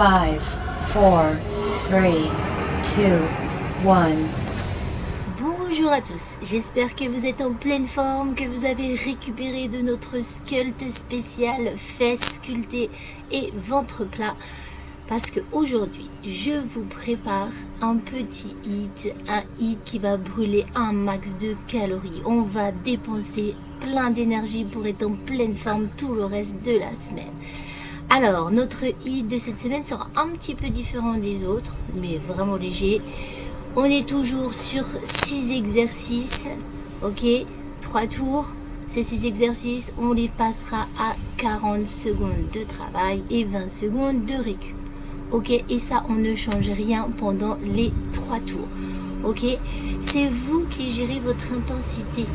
5, 4, 3, 2, 1. Bonjour à tous, j'espère que vous êtes en pleine forme, que vous avez récupéré de notre sculpte spécial fesses sculptées et ventre plat. Parce qu'aujourd'hui, je vous prépare un petit hit, un hit qui va brûler un max de calories. On va dépenser plein d'énergie pour être en pleine forme tout le reste de la semaine. Alors, notre hit de cette semaine sera un petit peu différent des autres, mais vraiment léger. On est toujours sur 6 exercices, ok, 3 tours. Ces 6 exercices, on les passera à 40 secondes de travail et 20 secondes de récup. Ok, et ça, on ne change rien pendant les 3 tours. Ok, c'est vous qui gérez votre intensité.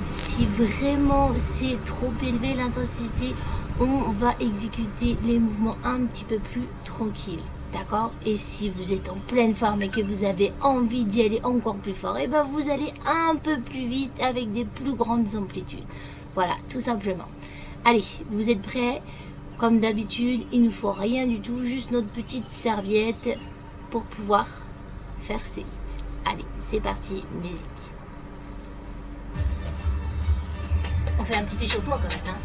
Si vraiment c'est trop élevé l'intensité, on va exécuter les mouvements un petit peu plus tranquilles. D'accord? Et si vous êtes en pleine forme et que vous avez envie d'y aller encore plus fort, et ben vous allez un peu plus vite avec des plus grandes amplitudes. Voilà, tout simplement. Allez, vous êtes prêts? Comme d'habitude, il ne nous faut rien du tout, juste notre petite serviette pour pouvoir faire ce hit. Allez, c'est parti, musique. On fait un petit échauffement quand même, hein.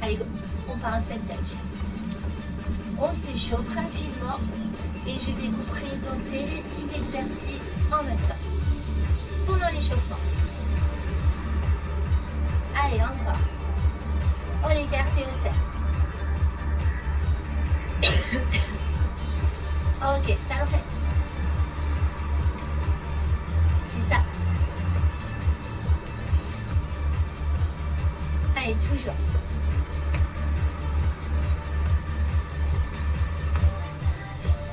Allez, go. On part un step touch. On s'échauffe rapidement et je vais vous présenter les 6 exercices en même temps pendant l'échauffement. Allez, encore. On écarte et on serre. Ok, talon fesse. C'est ça. Allez, toujours.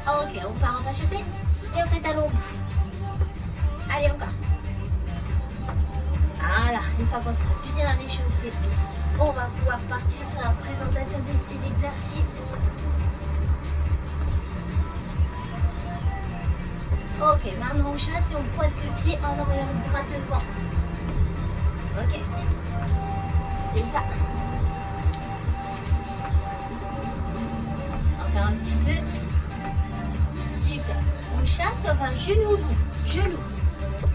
Ok, on part en pas chassé et on fait talon bout. Allez, encore. Voilà, une fois qu'on sera bien échauffé, on va pouvoir partir sur la présentation des 6 exercices. Ok, maintenant on chasse et on pointe le pied en envoyant le bras devant. Ok, c'est ça. Encore un petit peu. Super. On chasse, enfin genou, genou.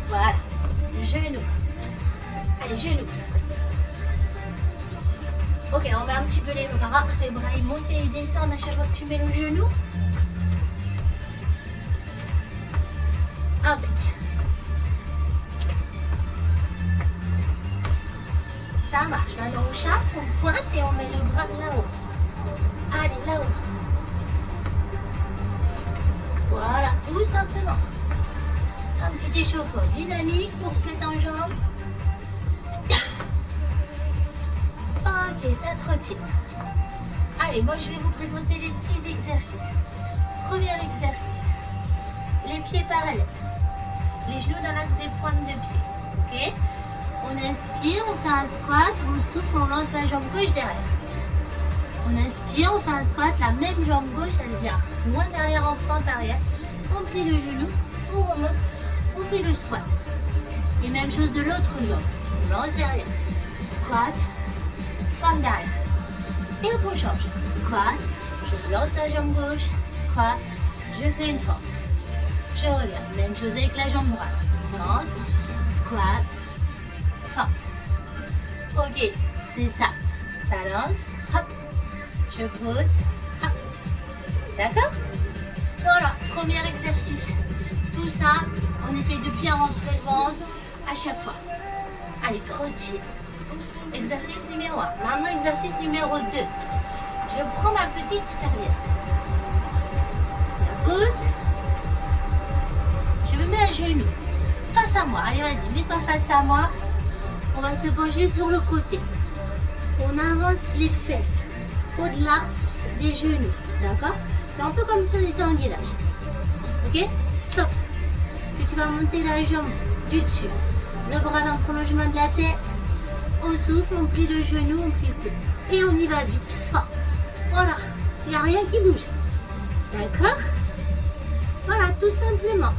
Voilà, genou. Allez, genou. Ok, on va un petit peu les bras ils montent et ils descendent à chaque fois que tu mets le genou. Impec. Ça marche. Maintenant on chasse, on pointe et on met le bras là-haut. Allez, là-haut. Voilà, tout simplement. Un petit échauffement dynamique pour se mettre en jambe. Ok, ça trottine. Allez, moi je vais vous présenter les 6 exercices. Premier exercice. Les pieds parallèles. Les genoux dans l'axe des pointes de pied. Ok? On inspire, on fait un squat, on souffle, on lance la jambe gauche derrière. On inspire, on fait un squat, la même jambe gauche, elle vient loin derrière en fente arrière. On plie le genou, on remonte, on fait le squat. Et même chose de l'autre jambe. On lance derrière. Squat, fente derrière. Et on change. Squat, je lance la jambe gauche, squat, je fais une fente. Je reviens. Même chose avec la jambe droite. Lance, squat, fente. Ok, c'est ça. Ça lance, hop. Je pose, hop. D'accord? Voilà, premier exercice. Tout ça, on essaye de bien rentrer le ventre à chaque fois. Allez, trottine. Exercice numéro 1. Maintenant, exercice numéro 2. Je prends ma petite serviette. La pose. Je me mets à genoux. Face à moi. Allez, vas-y, mets-toi face à moi. On va se pencher sur le côté. On avance les fesses au-delà des genoux. D'accord? C'est un peu comme si on était en gainage. Ok? Sauf que tu vas monter la jambe du dessus. Le bras dans le prolongement de la tête. On souffle, on plie le genou, on plie le coude. Et on y va vite, fort. Voilà. Il n'y a rien qui bouge. D'accord? Voilà, tout simplement.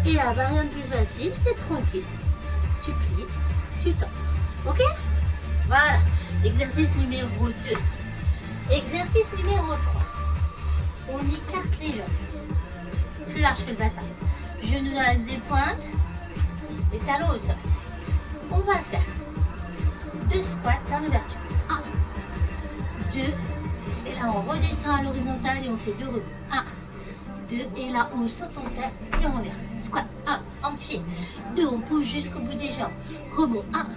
Et la variante plus facile, c'est tranquille. Tu plies, tu tends. Ok? Voilà. Exercice numéro 2. Exercice numéro 3. On écarte les jambes. Plus large que le bassin. Genoux dans l'axe des pointes. Les talons au sol. On va faire 2 squats en ouverture. 1, 2. Et là, on redescend à l'horizontale et on fait 2 rebonds. 1, 2. Et là, on saute, on serre et on revient. Squat 1, entier. 2, on pousse jusqu'au bout des jambes. Rebond 1,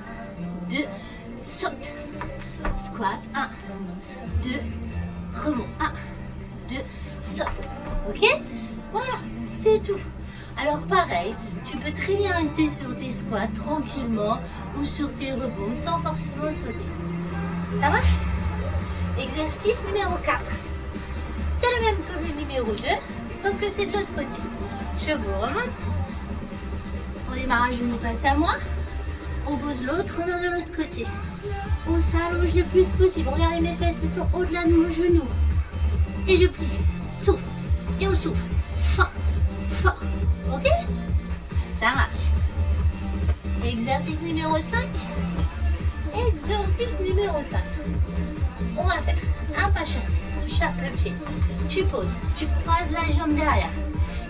2, saute. Squat 1, 2, rebond 1, 2, saute. Ok? Voilà, c'est tout. Alors pareil, tu peux très bien rester sur tes squats tranquillement ou sur tes rebonds sans forcément sauter. Ça marche? Exercice numéro 4. C'est le même que le numéro 2, sauf que c'est de l'autre côté. Je vous remonte. On démarre à genoux face à moi. On pose l'autre main de l'autre côté. On s'allonge le plus possible. Regardez mes fesses, elles sont au-delà de mon genou. Et je plie. Souffle. Et on souffle. Fort. Fort. Ok? Ça marche. Exercice numéro 5. Exercice numéro 5. On va faire un pas chassé. Tu chasses le pied. Tu poses. Tu croises la jambe derrière.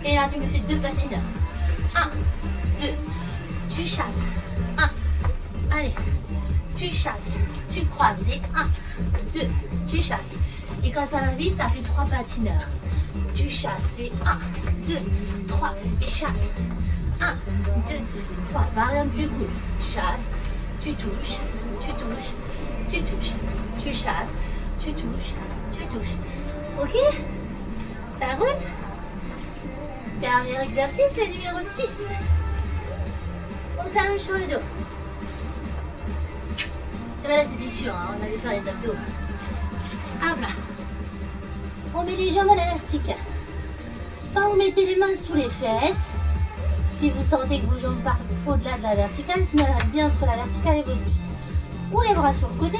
Et là, tu me fais 2 patineurs. 1, 2. Tu chasses. 1. Allez. Tu chasses. Tu croises. Et 1, 2. Tu chasses. Et quand ça va vite, ça fait 3 patineurs. Tu chasses. Et 1, 2, 3. Et chasse. 1, 2, 3. Variante plus cool. Chasse. Tu touches. Tu touches. Tu touches. Tu chasses. Tu touches. Tu touches. Ok? Ça roule? Dernier exercice, le numéro 6. On s'allonge sur le dos. Et bien là, c'était sûr, hein, on allait faire les abdos. Hop là. On met les jambes à la verticale. Soit vous mettez les mains sous les fesses. Si vous sentez que vos jambes partent au-delà de la verticale, sinon elles restent bien entre la verticale et votre buste. Ou les bras sur le côté,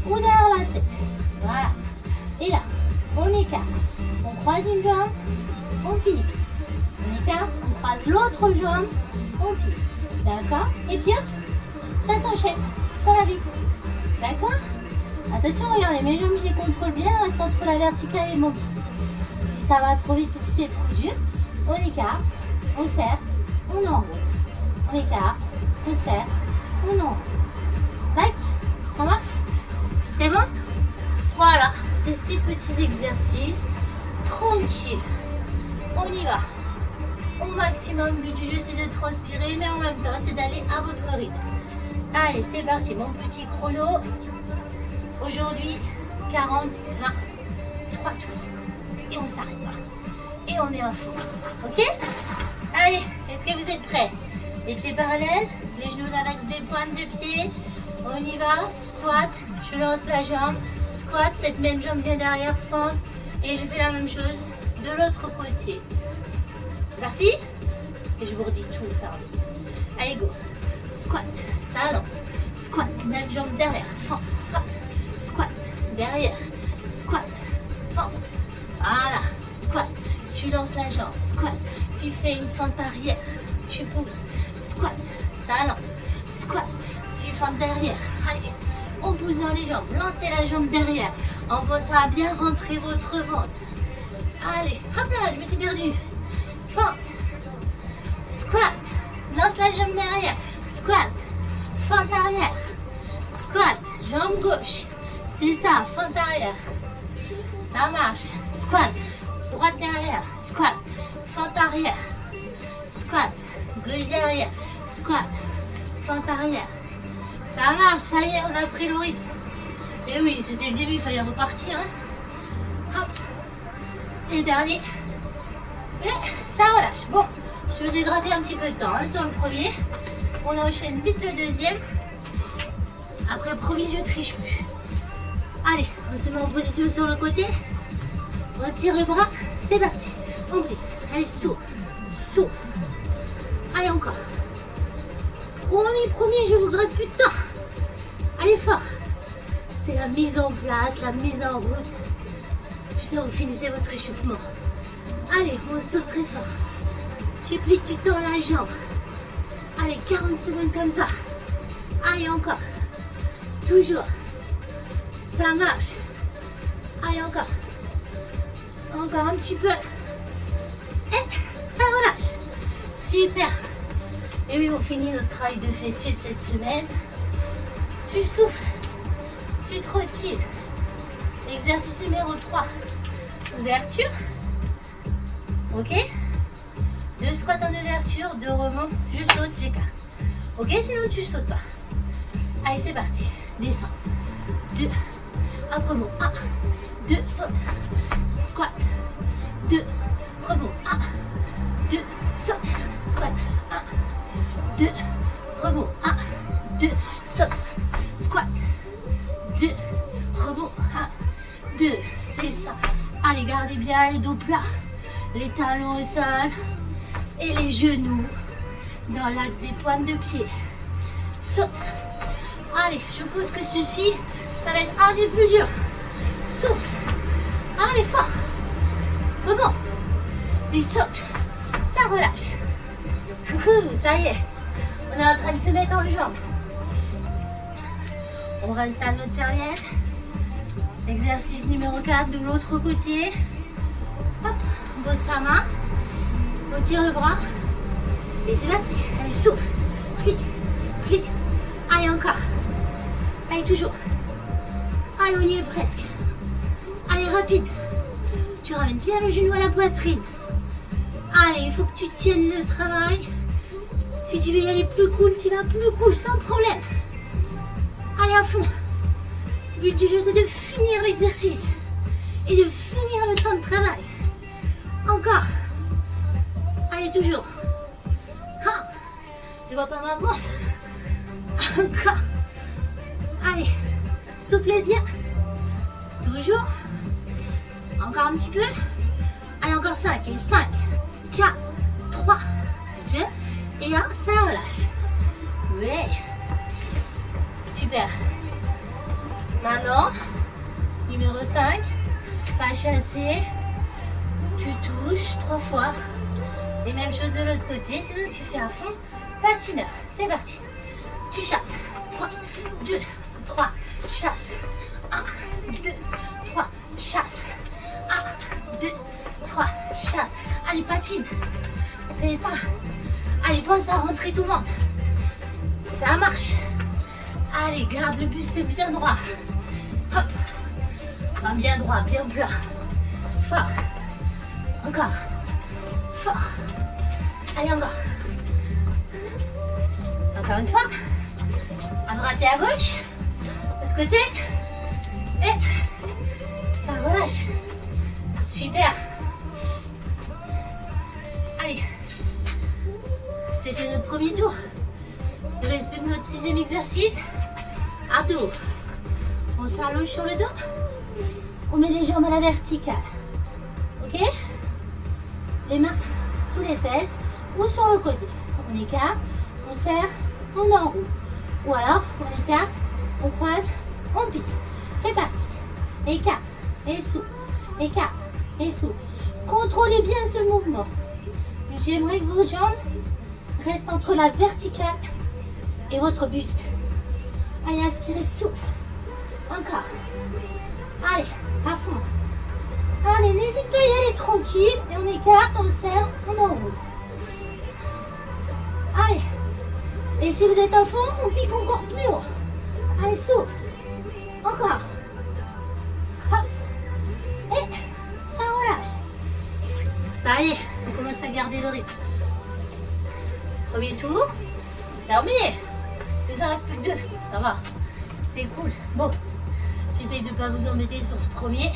ou derrière la tête. Voilà. Et là, on écarte. On croise une jambe, on plie. On écarte, on croise l'autre jambe, on plie. D'accord? Et puis hop, ça s'enchaîne. Ça va vite. D'accord? Attention, regardez, mes jambes, je les contrôle bien, elles restent entre la verticale et mon buste. Si ça va trop vite, si c'est trop dur, on écarte, on serre, on enroule. On écarte, on serre, on enroule. Tac, ça marche? C'est bon? Voilà, ces 6 petits exercices, tranquille. On y va. Au maximum, le but du jeu, c'est de transpirer, mais en même temps, c'est d'aller à votre rythme. Allez, c'est parti, mon petit chrono. Aujourd'hui, 40, 20, 3 tours. Et on s'arrête pas. Et on est à fond. Ok? Allez, est-ce que vous êtes prêts? Les pieds parallèles, les genoux dans l'axe des pointes de pied. On y va. Squat, je lance la jambe. Squat, cette même jambe vient derrière, fente. Et je fais la même chose de l'autre côté. C'est parti? Et je vous redis tout au fur et à mesure. Allez, go. Squat, ça lance. Squat, même jambe derrière, fente. Hop. Squat, derrière. Squat, fente. Voilà. Squat, tu lances la jambe. Squat, tu fais une fente arrière. Tu pousses. Squat, ça lance. Squat, tu fentes derrière. Allez, on pousse dans les jambes. Lancez la jambe derrière. On pensera à bien rentrer votre ventre. Allez, hop là, je me suis perdue. Fente. Squat. Lance la jambe derrière. Squat. Fente arrière. Squat. Jambe gauche. C'est ça, fente arrière. Ça marche. Squat. Droite derrière. Squat. Fente arrière. Squat. Gauche derrière. Squat. Fente arrière. Ça marche, ça y est, on a pris le rythme. Et oui, c'était le début, il fallait repartir. Hein. Hop. Et dernier. Et ça relâche. Bon, je vous ai gratté un petit peu de temps hein, sur le premier. On enchaîne vite le deuxième. Après, promis, je triche plus. Allez, on se met en position sur le côté. On tire le bras. C'est parti. On plie. Allez, saut. Saut. Allez, encore. Promis, je vous gratte plus de temps. Allez, fort. C'était la mise en place, la mise en route. Je sais, vous finissez votre échauffement. Allez, on sort très fort. Tu plies, tu tends la jambe. Allez, 40 secondes comme ça. Allez, encore. Toujours. Ça marche. encore. Encore un petit peu. Et ça relâche. Super. Et oui, on finit notre travail de fessier de cette semaine. Tu souffles. Tu te retires. Exercice numéro 3. Ouverture. Ok. 2 squats en ouverture, 2 remontes. Je saute, j'écarte. Ok, sinon tu sautes pas. Allez, c'est parti. Descends. 2. Hop, rebond. 1, 2, saute. Squat. 2. Rebond. 1, 2, saute. Squat. 1, 2. Rebond. 1, 2, saute. Squat. 2. Rebond. 1, 2. C'est ça. Allez, gardez bien le dos plat. Les talons au sol. Et les genoux dans l'axe des pointes de pied. Saute. Allez, je pense que ceci, ça va être un des plus durs. Souffle. Allez, fort. Rebond. Et saute. Ça relâche. Coucou, ça y est. On est en train de se mettre en jambes. On réinstalle notre serviette. Exercice numéro 4 de l'autre côté. Hop, on pose sa main. On tire le bras. Et c'est parti. Allez, souffle. Plie. Plie. Allez, encore. Allez, toujours. Allez, on y est presque. Allez, rapide. Tu ramènes bien le genou à la poitrine. Allez, il faut que tu tiennes le travail. Si tu veux y aller plus cool, tu vas plus cool, sans problème. Allez, à fond. Le but du jeu, c'est de finir l'exercice. Et de finir le temps de travail. Encore. Allez, toujours. Ah, je vois pas ma montre. Encore. Allez, soufflez bien. Toujours. Encore un petit peu. Allez, encore 5. Et 5, 4, 3, 2 et 1. Ça relâche. Ouais. Super. Maintenant, numéro 5. Pas chasser. Tu touches 3 fois. Et même chose de l'autre côté. Sinon, tu fais à fond patineur. C'est parti. Tu chasses. 3, 2, 3. Chasse. 1, 2, 3. Chasse. 1, 2, 3. Chasse. Allez, patine. C'est ça. Allez, pense à rentrer tout le monde. Ça marche. Allez, garde le buste bien droit. Hop. Bien droit, bien plat. Fort. Encore. Fort. Allez, encore. Encore une fois. À droite et à gauche. De l'autre côté. Et ça relâche. Super. Allez. C'était notre premier tour. Il reste plus que notre 6e exercice. Abdos. On s'allonge sur le dos. On met les jambes à la verticale. Ok? Les mains sous les fesses ou sur le côté. On écarte, on serre, on enroule. Ou alors, on écarte, on croise, on pique. C'est parti. Écarte et souffle. Écarte et souffle. Contrôlez bien ce mouvement. J'aimerais que vos jambes restent entre la verticale et votre buste. Allez, inspirez, souffle. Encore. Allez, à fond. Allez, n'hésitez pas à y aller tranquille. Et on écarte, on serre, on enroule. Allez. Et si vous êtes à fond, on pique encore plus haut. Allez, souffle. Encore. Hop. Et ça relâche. Ça y est, on commence à garder le rythme. Premier tour. Terminé. Il nous en reste plus que 2. Ça va. C'est cool. Bon. J'essaye de ne pas vous embêter sur ce premier.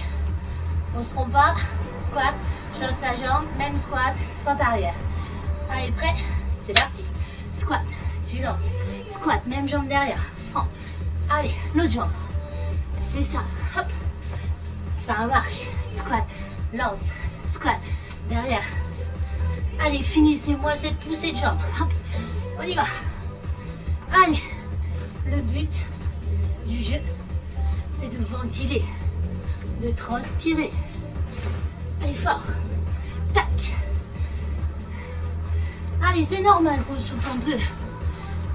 On se trompe pas. Squat. Je lance la jambe. Même squat. Fente arrière. Allez, prêt? C'est parti. Squat. Tu lances. Squat. Même jambe derrière. Fente. Allez, l'autre jambe. C'est ça. Hop. Ça marche. Squat. Lance. Squat. Derrière. Allez, finissez-moi cette poussée de jambe. Hop. On y va. Allez. Le but du jeu, c'est de ventiler, de transpirer. Allez, fort. Tac. Allez, c'est normal qu'on souffle un peu.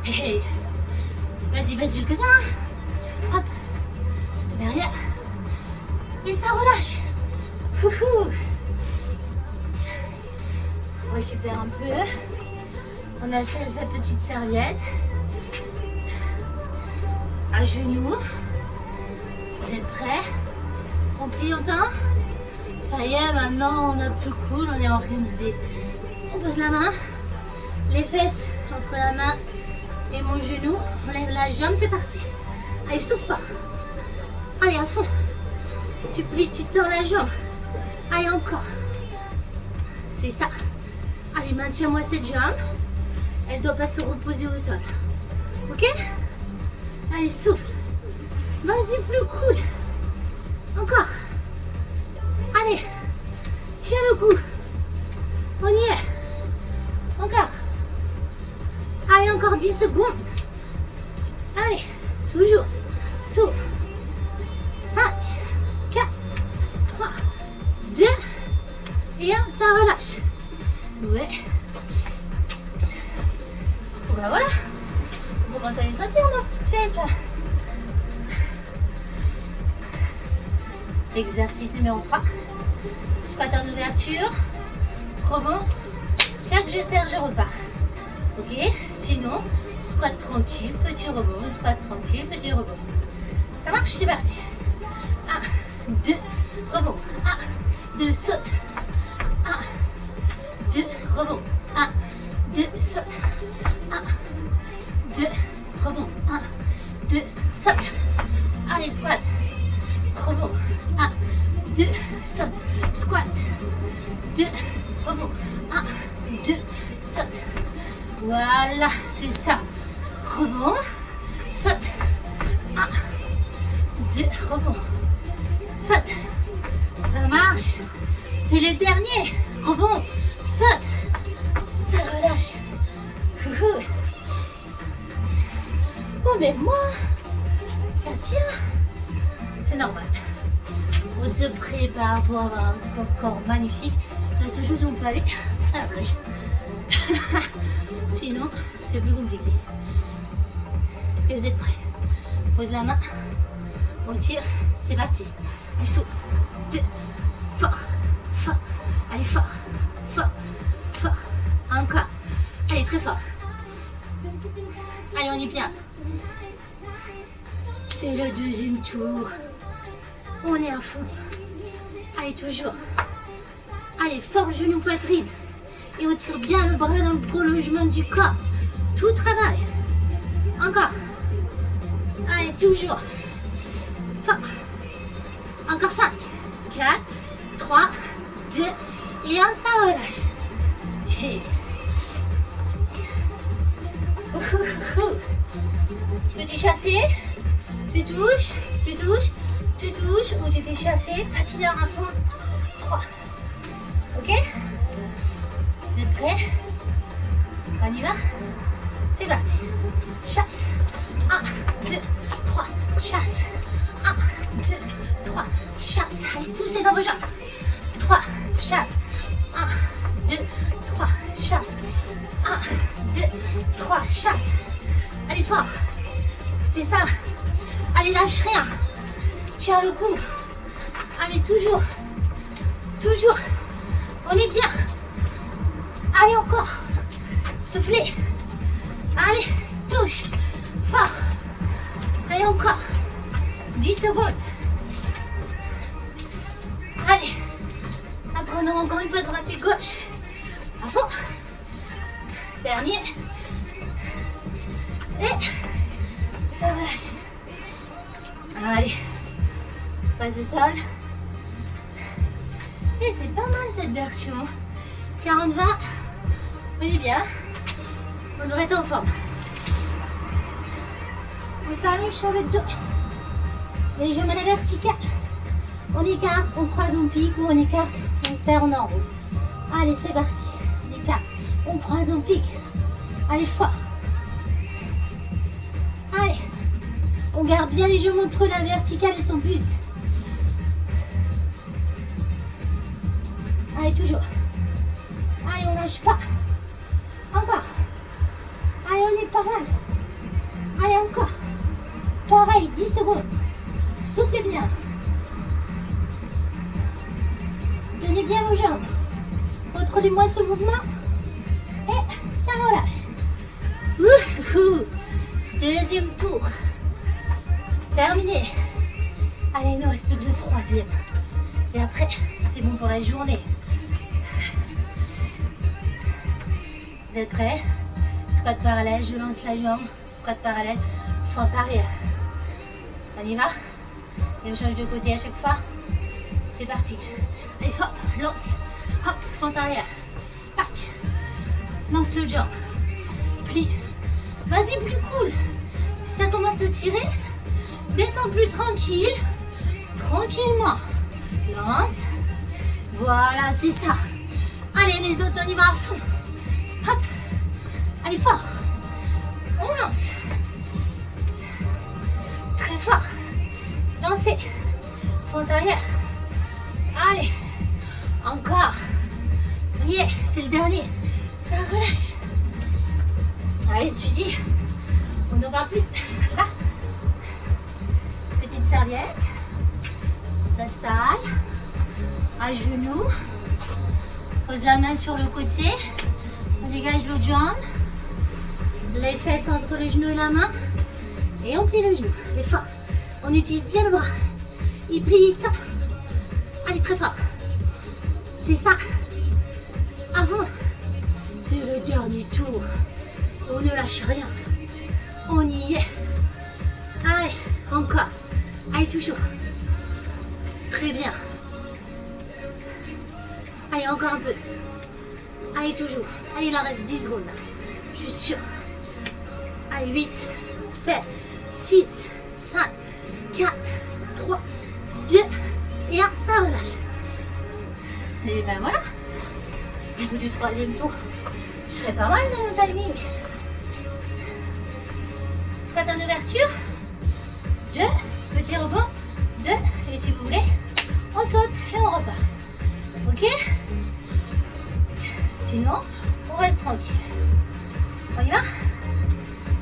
Hey, c'est pas si facile que ça. Hein. Hop. Derrière. Et ça relâche. Ouhou. On récupère un peu. On installe sa petite serviette. À genoux. Vous êtes prêts? On plie longtemps? Ça y est, maintenant on a plus cool, on est organisé. On pose la main, les fesses entre la main et mon genou. On lève la jambe, c'est parti. Allez, souffle fort. Allez, à fond. Tu plies, tu tords la jambe. Allez, encore. C'est ça. Allez, maintiens-moi cette jambe. Elle ne doit pas se reposer au sol. Ok? Allez, souffle. Vas-y, plus cool. Encore. Allez. Tiens le coup. On y est. Encore. Allez, encore 10 secondes. Allez, toujours. Souffle. 5, 4, 3, 2 et 1. Ça relâche. Ouais. Bon, bah voilà. On commence à les sentir nos petites fesses là. Exercice numéro 3. Squat en ouverture. Rebond. Chaque je serre, je repars. Ok? Sinon, squat tranquille, petit rebond. Squat tranquille, petit rebond. Ça marche? C'est parti. 1, 2, rebond. 1, 2, saute. 1, 2, rebond. 1, 2, saute. 1, 2, rebond. 1, 2, saute. Allez, squat. Rebond. 1, 2, saute. Squat. 2, rebond. 1, 2, saute. Voilà, c'est ça. Rebond. Saute. 1, 2, rebond. Saute. Ça marche. C'est le dernier. Rebond. Saute. Ça relâche. Ouhou. Oh, mais moi, ça tient. C'est normal. On se prépare pour avoir un corps magnifique. La seule chose où on peut aller, c'est la plage. Sinon, c'est plus compliqué. Est-ce que vous êtes prêts? Pose la main. On tire. C'est parti. Allez, souffle. 2. Fort. Fort. Allez, fort. Fort. Fort. Encore. Allez, très fort. Allez, on est bien. C'est le deuxième tour. On est à fond. Allez, toujours. Allez, fort genou, poitrine. Et on tire bien le bras dans le prolongement du corps. Tout travail. Encore. Allez, toujours. Fort. Encore 5, 4, 3, 2 et 1. Ça relâche. Hey. Petit chassé. Tu touches, tu touches, tu touches ou tu fais chasser. Patineur à fond. 3. Ok? Vous êtes prêts? On y va? C'est parti. Chasse. 1, 2, 3. Chasse. 1, 2, 3. Chasse. Allez, poussez dans vos jambes. 3. Chasse. 1, 2, 3. Chasse. 1, 2, 3. Chasse. Allez, fort. C'est ça. Allez, lâche rien. Tiens le coup. Allez, toujours. Toujours. On est bien. Allez, encore. Soufflez. Allez, touche. Fort. Allez, encore. 10 secondes. Allez. Apprenons encore une fois droite et gauche. À fond. Dernier. Et ça relâche. Allez. Passe au sol. Et c'est pas mal cette version. 40-20. On est bien. On devrait être en forme. On s'allonge sur le dos. Les jambes à la verticale. On écarte, on croise, on pique, ou on écarte, on serre, on enroule. Allez, c'est parti. On écarte, on croise, on pique. Allez, fort. Allez. On garde bien les jambes entre la verticale et son buste. Allez, toujours. Allez, on lâche pas. Encore. Allez, on est pas mal. Allez, encore. Pareil, 10 secondes. Soufflez bien. Tenez bien vos jambes. Contrôlez-moi ce mouvement. Et ça relâche. Wouhou. Deuxième tour. Terminé. Allez, il nous reste plus que le troisième. Et après, c'est bon pour la journée. Vous êtes prêts? Squat parallèle, je lance la jambe. Squat parallèle, fente arrière. On y va? Et on change de côté à chaque fois. C'est parti. Allez, hop, lance. Hop, fente arrière. Tac. Lance le jump. Plie. Vas-y, plus cool. Si ça commence à tirer, descends plus tranquille. Tranquillement. Lance. Voilà, c'est ça. Allez, les autres, on y va à fond. Hop. Allez, fort. On lance. Très fort. Lancez. Fente arrière. Allez. Encore. On y est. C'est le dernier. Ça relâche. Allez, celui-ci. On n'aura plus. Là. Petite serviette. S'installe. À genoux. Pose la main sur le côté. On dégage l'autre jambe. Les fesses entre le genou et la main. Et on plie le genou. Et fort. On utilise bien le bras. Il plie, il tend. Allez, très fort. C'est ça. Avant. C'est le dernier tour. On ne lâche rien. On y est. Allez, encore. Allez, toujours. Très bien. Allez, encore un peu. Allez, toujours. Allez, il en reste 10 secondes. Je suis sûre. Allez, 8, 7, 6, 5, 4, 3, 2 et 1. Ça relâche. Et ben voilà. Au bout du troisième tour, je serai pas mal dans mon timing. Squat en ouverture. 2, petit rebond. 2, et si vous voulez, on saute et on repart. Ok? Sinon, on reste tranquille. On y va?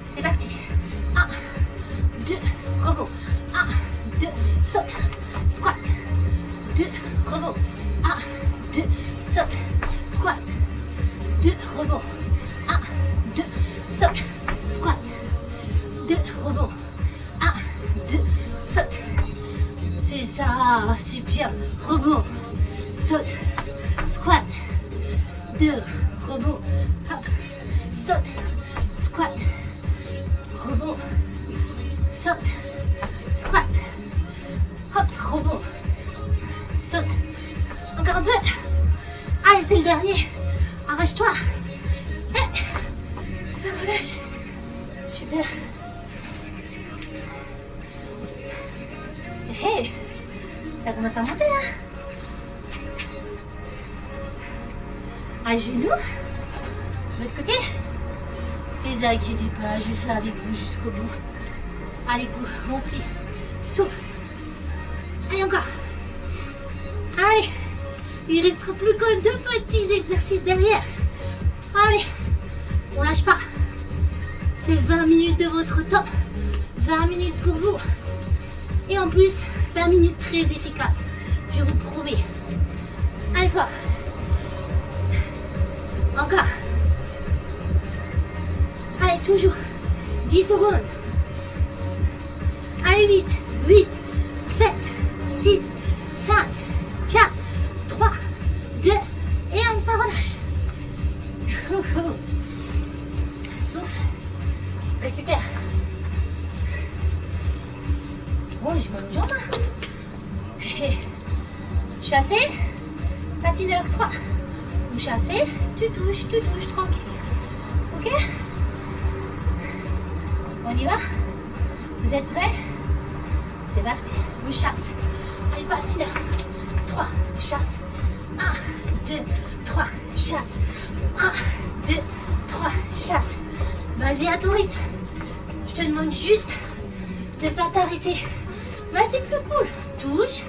C'est parti. 1, 2, rebond. 1, 2, saute. Squat. 2, rebond. 1, 2, saute. Squat. 2, rebond. 1, 2, saute. Squat. 2, rebond. 1, 2, saute. C'est ça, super. Rebond. Saute. Squat. 2, rebond. Hop. Saute. Squat. Rebond. Saute. Squat. Hop, rebond. Saute. Encore un peu. Allez, c'est le dernier. Arrache-toi. Ça relâche. Super. Hey, ça commence à monter, hein. À genoux. De l'autre côté. Les inquiétez pas, je fais avec vous jusqu'au bout. Allez, coup, on plie. Souffle. Allez, encore. Allez. Il restera plus que 2 petits exercices derrière. Allez. On lâche pas. C'est 20 minutes de votre temps. 20 minutes pour vous. Et en plus, 20 minutes très efficaces. Je vous promets. Allez, fort. Encore. Allez, toujours. 10 secondes. Allez, 8, 7, 6, 5, 4, 3, 2 et 1. Ça relâche. Souffle. Récupère. Bon, j'ai mal aux jambes. Chasser. Patineur 3. Vous chassez. Tu touches tranquille. Ok? On y va? Vous êtes prêts? C'est parti. On chasse. Allez, patineur. 3. Chasse. 1, 2, 3. Chasse. 1, 2, 3. Chasse. Vas-y à ton rythme. Je te demande juste de ne pas t'arrêter. Vas-y, plus cool. Touche,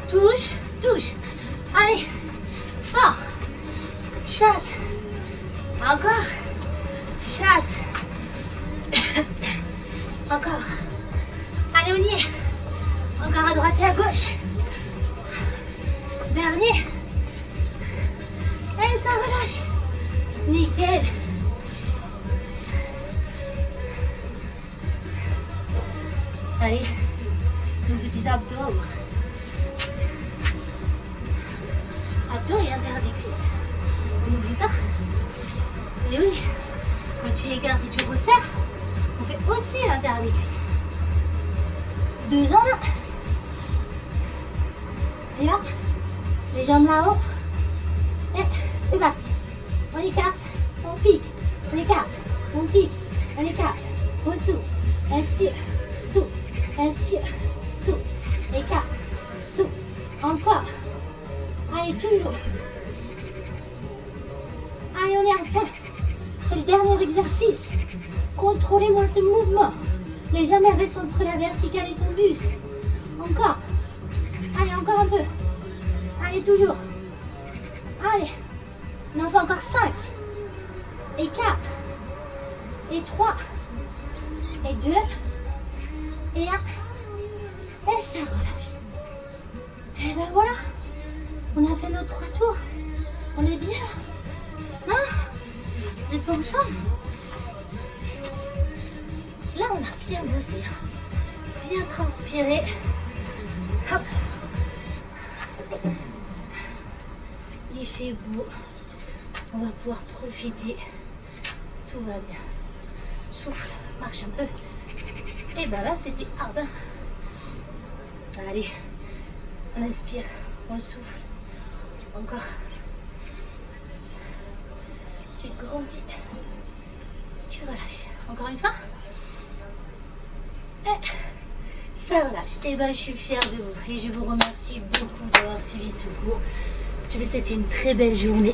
touche, touche. Allez, fort. Chasse. Encore. Chasse. Encore. Allez, on y est. Encore à droite et à gauche. Dernier. ça relâche. Nickel. Allez, nos petits abdos. Abdos et intérieur des cuisses. On n'oublie pas. Et oui, quand tu écartes et tu resserres, on fait aussi l'intérieur des cuisses. 2 en 1. Et là, les jambes là-haut. Et c'est parti. On écarte, on pique, on écarte, on pique, on écarte, on souffle, inspire, souffle, inspire, souffle, écarte, souffle, encore. Allez, toujours. Allez, on est à fond. C'est le dernier exercice. Contrôlez-moi ce mouvement. Les jambes restent entre la verticale et ton buste. Encore. Allez, encore un peu. Allez, toujours. Allez. On en fait encore 5. Et 4. Et 3. Et 2. Et 1. Et ça relâche. Et ben voilà. On a fait nos 3 tours. On est bien. Hein? Vous êtes pas en forme? Là, on a bien bossé. Bien transpiré. Hop. Il fait beau. On va pouvoir profiter. Tout va bien. Souffle, marche un peu. Et ben là, c'était hard. Hein. Allez, on inspire, on souffle. Encore. Tu grandis. Tu relâches. Encore une fois. Et ça relâche. Et ben, je suis fière de vous. Et je vous remercie beaucoup d'avoir suivi ce cours. Je vous souhaite une très belle journée.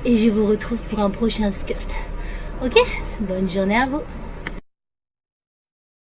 Et je vous retrouve pour un prochain sculpt. Ok? Bonne journée à vous.